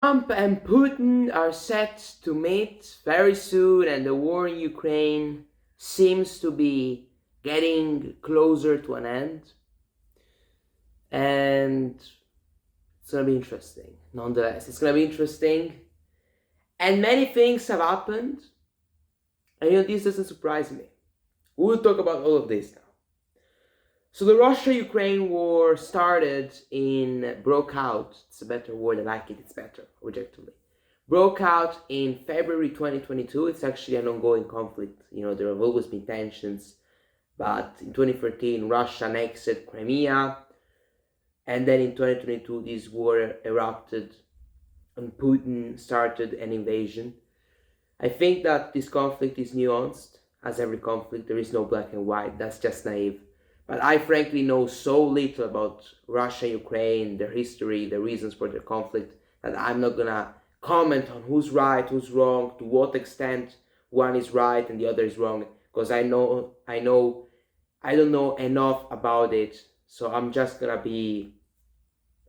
Trump and Putin are set to meet very soon, and the war in Ukraine seems to be getting closer to an end. And it's gonna be interesting. Nonetheless, it's gonna be interesting. And many things have happened, and this doesn't surprise me. We'll talk about all of this now. So the Russia-Ukraine war broke out. It's a better word, I like it. It's better, objectively. Broke out in February 2022. It's actually an ongoing conflict. There have always been tensions, but in 2013, Russia annexed Crimea, and then in 2022, this war erupted, and Putin started an invasion. I think that this conflict is nuanced. As every conflict, there is no black and white. That's just naive. But I frankly know so little about Russia, Ukraine, their history, the reasons for their conflict, that I'm not gonna comment on who's right, who's wrong, to what extent one is right and the other is wrong, because I don't know enough about it. So I'm not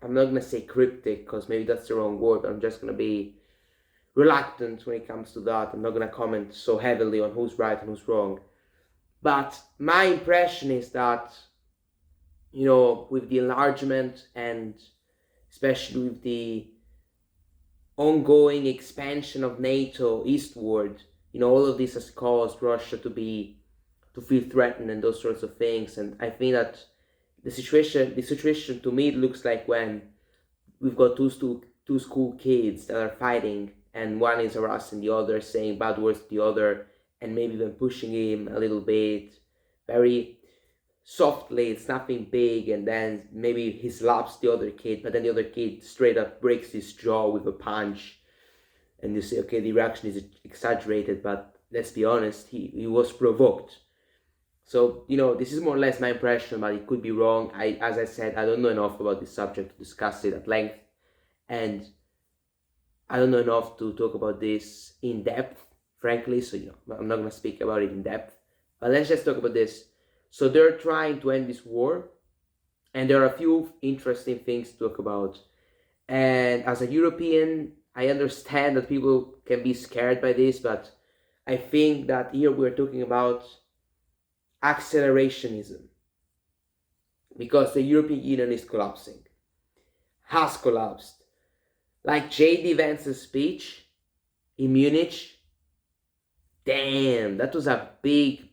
gonna say cryptic, because maybe that's the wrong word, but I'm just gonna be reluctant when it comes to that. I'm not gonna comment so heavily on who's right and who's wrong. But my impression is that, with the enlargement and especially with the ongoing expansion of NATO eastward, all of this has caused Russia to feel threatened and those sorts of things. And I think that the situation to me, it looks like when we've got two school kids that are fighting, and one is harassing the other, saying bad words to the other, and maybe even pushing him a little bit, very softly. It's nothing big, and then maybe he slaps the other kid, but then the other kid straight up breaks his jaw with a punch, and you say, okay, the reaction is exaggerated, but let's be honest, he was provoked. So, this is more or less my impression, but it could be wrong. As I said, I don't know enough about this subject to discuss it at length, and I don't know enough to talk about this in depth, frankly, so I'm not going to speak about it in depth. But let's just talk about this. So they're trying to end this war, and there are a few interesting things to talk about. And as a European, I understand that people can be scared by this, but I think that here we're talking about accelerationism, because the European Union is collapsing, has collapsed. Like J.D. Vance's speech in Munich, damn, that was a big,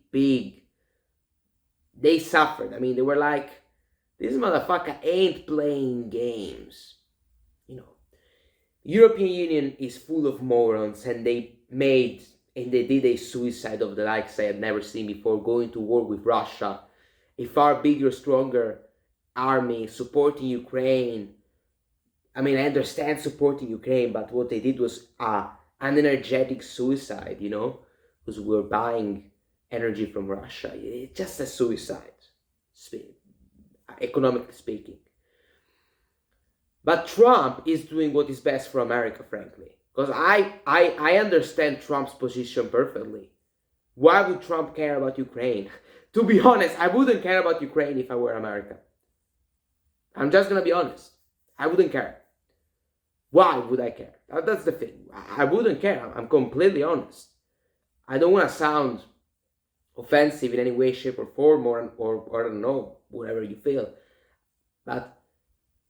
they suffered. I mean, they were like, this motherfucker ain't playing games. European Union is full of morons, and they did a suicide of the likes I had never seen before, going to war with Russia, a far bigger, stronger army supporting Ukraine. I mean, I understand supporting Ukraine, but what they did was an energetic suicide, because we're buying energy from Russia. It's just a suicide, economically speaking. But Trump is doing what is best for America, frankly. Because I understand Trump's position perfectly. Why would Trump care about Ukraine? To be honest, I wouldn't care about Ukraine if I were America. I'm just going to be honest. I wouldn't care. Why would I care? That's the thing. I wouldn't care. I'm completely honest. I don't want to sound offensive in any way, shape, or form, or I don't know, whatever you feel. But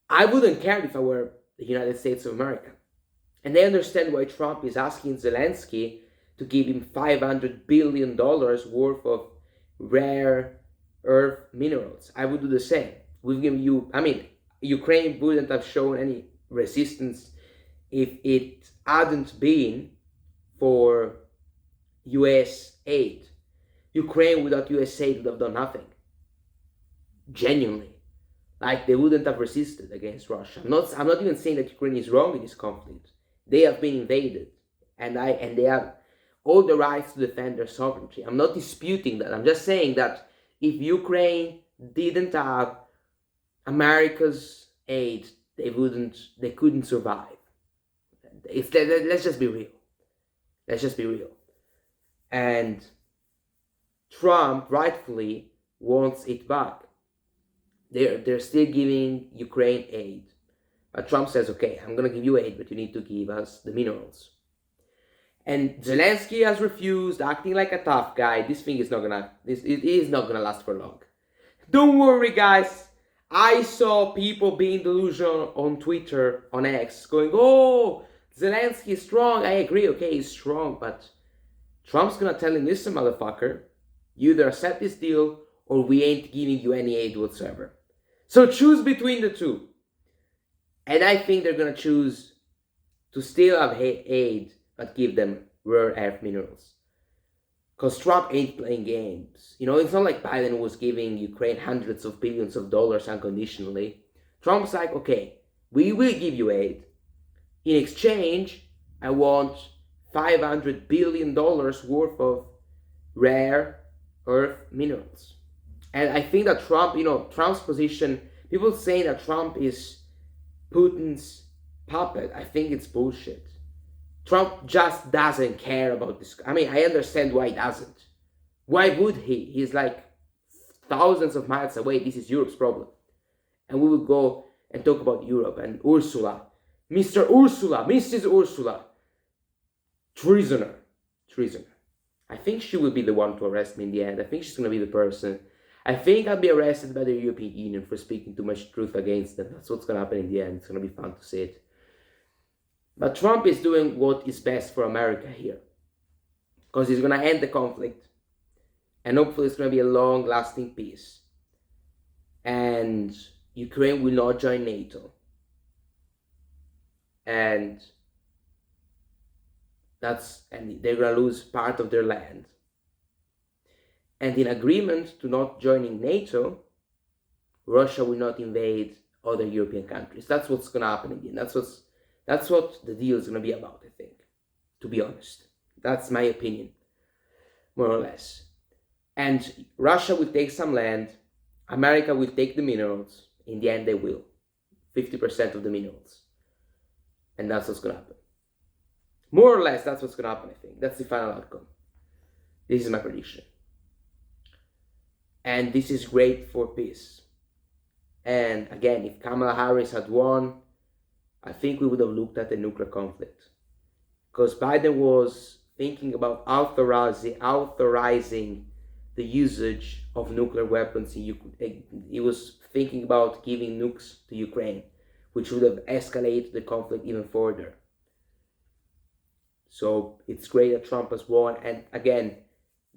I wouldn't care if I were the United States of America. And they understand why Trump is asking Zelensky to give him $500 billion worth of rare earth minerals. I would do the same. We've given you, Ukraine wouldn't have shown any resistance if it hadn't been for US aid. Ukraine without US aid would have done nothing. Genuinely. Like, they wouldn't have resisted against Russia. I'm not even saying that Ukraine is wrong in this conflict. They have been invaded, and they have all the rights to defend their sovereignty. I'm not disputing that. I'm just saying that if Ukraine didn't have America's aid, they couldn't survive. Let's just be real. Let's just be real. And Trump rightfully wants it back. They're still giving Ukraine aid. But Trump says, okay, I'm going to give you aid, but you need to give us the minerals. And Zelensky has refused, acting like a tough guy. This thing is not gonna, it is not gonna last for long. Don't worry, guys. I saw people being delusional on Twitter, on X, going, oh, Zelensky is strong. I agree, okay, he's strong, but Trump's gonna tell him, listen, motherfucker, you either accept this deal or we ain't giving you any aid whatsoever. So choose between the two. And I think they're gonna choose to still have aid, but give them rare earth minerals. Because Trump ain't playing games. You know, it's not like Biden was giving Ukraine hundreds of billions of dollars unconditionally. Trump's like, okay, we will give you aid. In exchange, I want $500 billion worth of rare earth minerals. And I think that Trump, you know, Trump's position, people saying that Trump is Putin's puppet, I think it's bullshit. Trump just doesn't care about this. I mean, I understand why he doesn't. Why would he? He's like thousands of miles away. This is Europe's problem. And we will go and talk about Europe and Ursula. Mr. Ursula, Mrs. Ursula. Treasoner. I think she will be the one to arrest me in the end. I think she's going to be the person. I think I'll be arrested by the European Union for speaking too much truth against them. That's what's going to happen in the end. It's going to be fun to see it. But Trump is doing what is best for America here. Because he's going to end the conflict. And hopefully it's going to be a long-lasting peace. And Ukraine will not join NATO. And they're going to lose part of their land. And in agreement to not joining NATO, Russia will not invade other European countries. That's what's going to happen in the end. That's what the deal is going to be about, I think, to be honest. That's my opinion, more or less. And Russia will take some land. America will take the minerals. In the end, they will. 50% of the minerals. And that's what's going to happen. More or less, that's what's going to happen, I think. That's the final outcome. This is my prediction. And this is great for peace. And again, if Kamala Harris had won, I think we would have looked at the nuclear conflict. Because Biden was thinking about authorizing the usage of nuclear weapons in Ukraine. He was thinking about giving nukes to Ukraine, which would have escalated the conflict even further. So it's great that Trump has won. And again,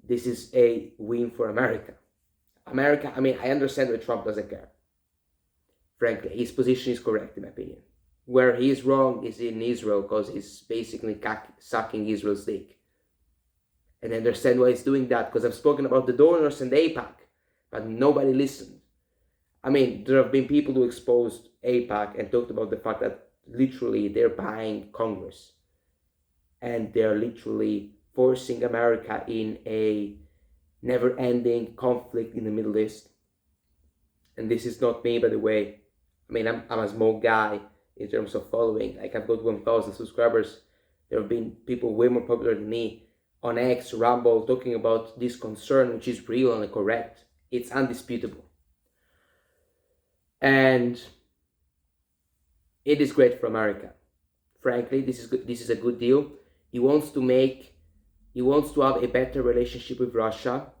this is a win for America. I mean, I understand that Trump doesn't care. Frankly, his position is correct, in my opinion. Where he is wrong is in Israel, because he's basically sucking Israel's dick. And I understand why he's doing that, because I've spoken about the donors and the AIPAC, but nobody listened. I mean, there have been people who exposed AIPAC and talked about the fact that literally they're buying Congress. And they're literally forcing America in a never-ending conflict in the Middle East. And this is not me, by the way. I mean, I'm a small guy in terms of following. Like, I've got 1,000 subscribers. There have been people way more popular than me on X, Rumble, talking about this concern, which is real and correct. It's undisputable. And it is great for America. Frankly, this is good. This is a good deal. He wants to have a better relationship with Russia,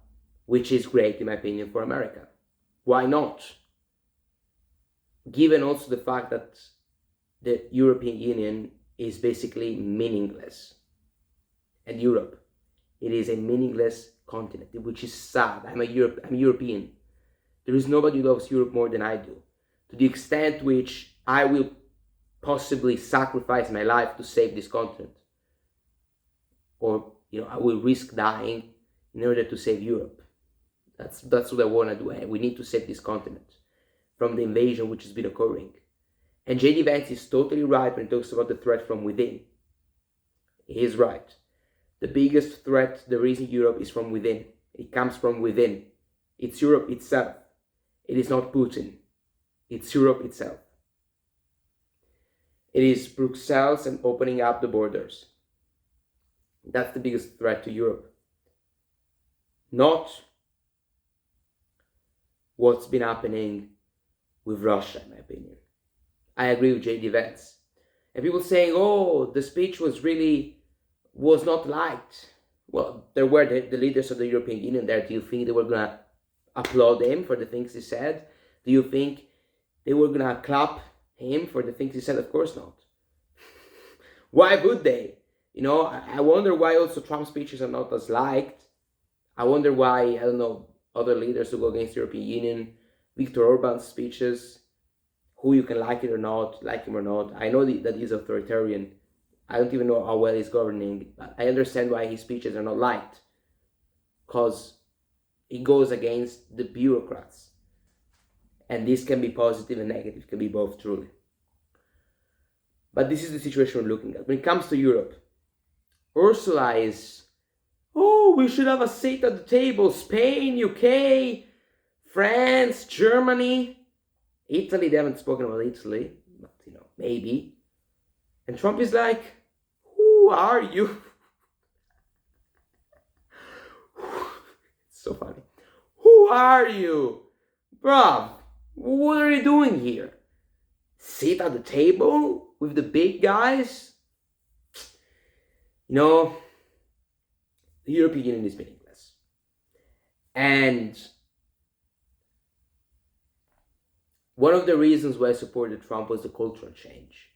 which is great, in my opinion, for America. Why not? Given also the fact that the European Union is basically meaningless. And Europe, it is a meaningless continent, which is sad. I'm European. There is nobody who loves Europe more than I do. To the extent which I will possibly sacrifice my life to save this continent. Or, I will risk dying in order to save Europe. That's what I want to do. We need to save this continent from the invasion which has been occurring. And J.D. Vance is totally right when he talks about the threat from within. He is right. The biggest threat there is in Europe is from within. It comes from within. It's Europe itself. It is not Putin. It's Europe itself. It is Brussels and opening up the borders. That's the biggest threat to Europe. Not what's been happening with Russia, in my opinion. I agree with J.D. Vance. And people saying, oh, the speech was not liked. Well, there were the leaders of the European Union there. Do you think they were going to applaud him for the things he said? Do you think they were going to clap him for the things he said? Of course not. Why would they? I wonder why also Trump's speeches are not as liked. I wonder why, I don't know, other leaders who go against the European Union, Viktor Orban's speeches, who you can like it or not, like him or not. I know that he's authoritarian. I don't even know how well he's governing. But I understand why his speeches are not liked. Because he goes against the bureaucrats. And this can be positive and negative, can be both truly. But this is the situation we're looking at. When it comes to Europe, Ursula is, oh, we should have a seat at the table. Spain, UK, France, Germany, Italy. They haven't spoken about Italy, but maybe. And Trump is like, who are you? It's so funny. Who are you? Bruv, what are you doing here? Sit at the table with the big guys? The European Union is meaningless. And one of the reasons why I supported Trump was the cultural change.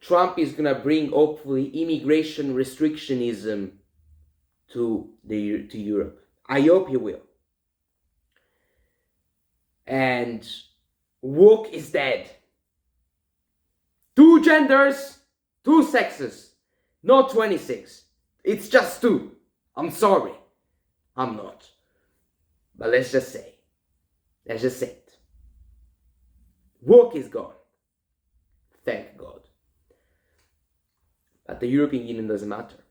Trump is going to bring, hopefully, immigration restrictionism to Europe. I hope he will. And woke is dead. 2 genders, 2 sexes, not 26. It's just 2. I'm sorry. I'm not. But let's just say it. Woke is gone. Thank God. But the European Union doesn't matter.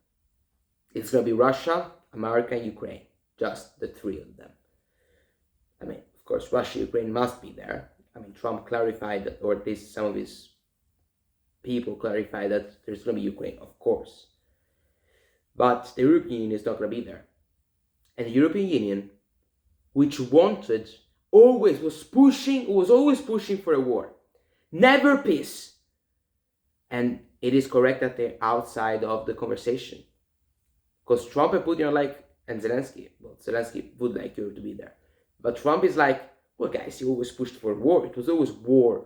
It's going to be Russia, America, and Ukraine. Just the 3 of them. I mean, of course, Russia, Ukraine must be there. I mean, Trump clarified that, or at least some of his people clarified that there's going to be Ukraine, of course. But the European Union is not going to be there. And the European Union, which was always pushing for a war. Never peace. And it is correct that they're outside of the conversation. Because Trump and Putin are like, and Zelensky would like Europe to be there. But Trump is like, well, guys, you always pushed for war. It was always war.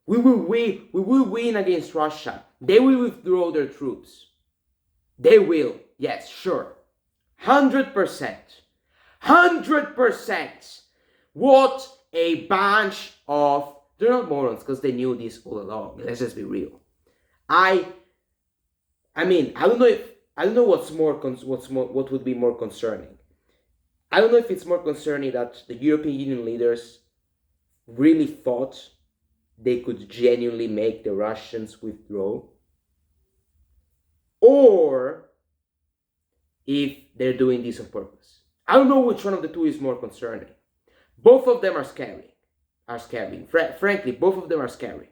We will win against Russia. They will withdraw their troops. They will. Yes, sure. 100%. 100%. What a bunch of... They're not morons because they knew this all along. Let's just be real. I mean, I don't know what would be more concerning. I don't know if it's more concerning that the European Union leaders really thought they could genuinely make the Russians withdraw, or if they're doing this on purpose. I don't know which one of the two is more concerning. Both of them are scary. Frankly, both of them are scary.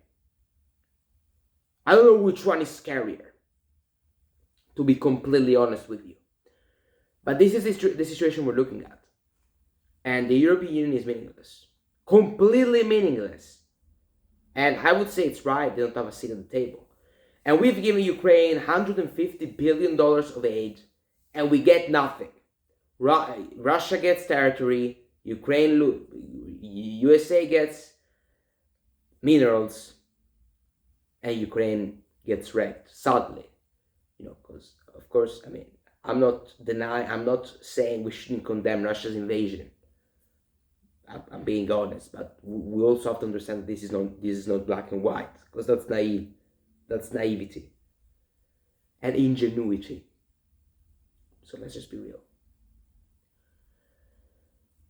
I don't know which one is scarier, to be completely honest with you. But this is the situation we're looking at. And the European Union is meaningless. Completely meaningless. And I would say it's right, they don't have a seat at the table. And we've given Ukraine $150 billion of aid, and we get nothing. Russia gets territory, USA gets minerals, and Ukraine gets wrecked, sadly. Because, of course, I mean, I'm not saying we shouldn't condemn Russia's invasion. I'm being honest, but we also have to understand that this is not black and white, because that's naive. That's naivety and ingenuity. So let's just be real.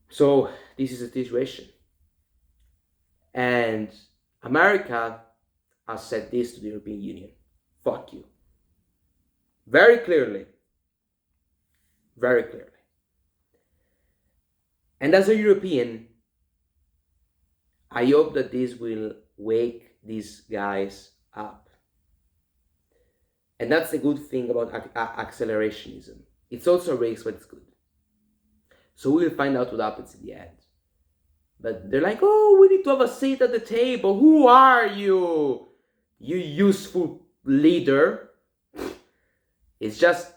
So this is the situation. And America has said this to the European Union. Fuck you. Very clearly. Very clearly. And as a European, I hope that this will wake these guys up. And that's the good thing about accelerationism. It's also a race, but it's good. So we'll find out what happens in the end. But they're like, oh, we need to have a seat at the table. Who are you? You useful leader. It's just,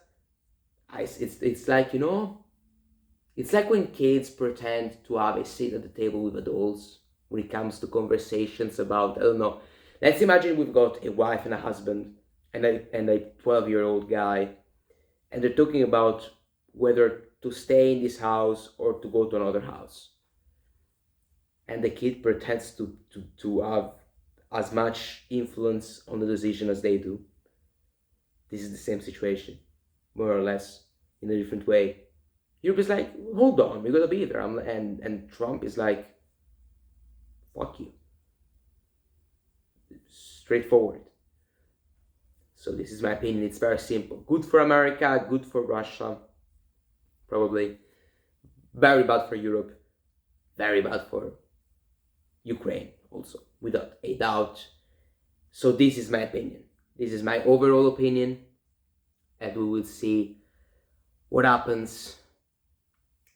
it's like, it's like when kids pretend to have a seat at the table with adults when it comes to conversations about, I don't know. Let's imagine we've got a wife and a husband and a 12-year-old guy, and they're talking about whether to stay in this house or to go to another house. And the kid pretends to have as much influence on the decision as they do. This is the same situation, more or less, in a different way. Europe is like, hold on, we're gonna be there. And Trump is like, fuck you. Straightforward. So this is my opinion. It's very simple. Good for America, good for Russia, probably. Very bad for Europe, very bad for Ukraine also, without a doubt. So this is my opinion. This is my overall opinion, and we will see what happens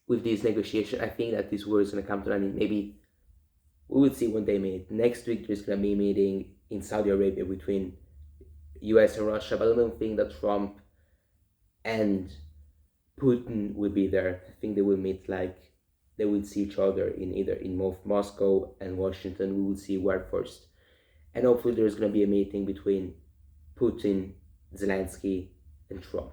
with this negotiation. I think that this war is going to come to an end. Maybe we will see when they meet. Next week there's going to be a meeting in Saudi Arabia between US and Russia, but I don't think that Trump and Putin will be there. I think they will meet, like, they will see each other in Moscow and Washington. We will see where first. And hopefully there's going to be a meeting between Putin, Zelensky, and Trump.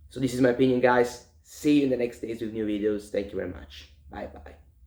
So this is my opinion, guys. See you in the next days with new videos. Thank you very much. Bye bye.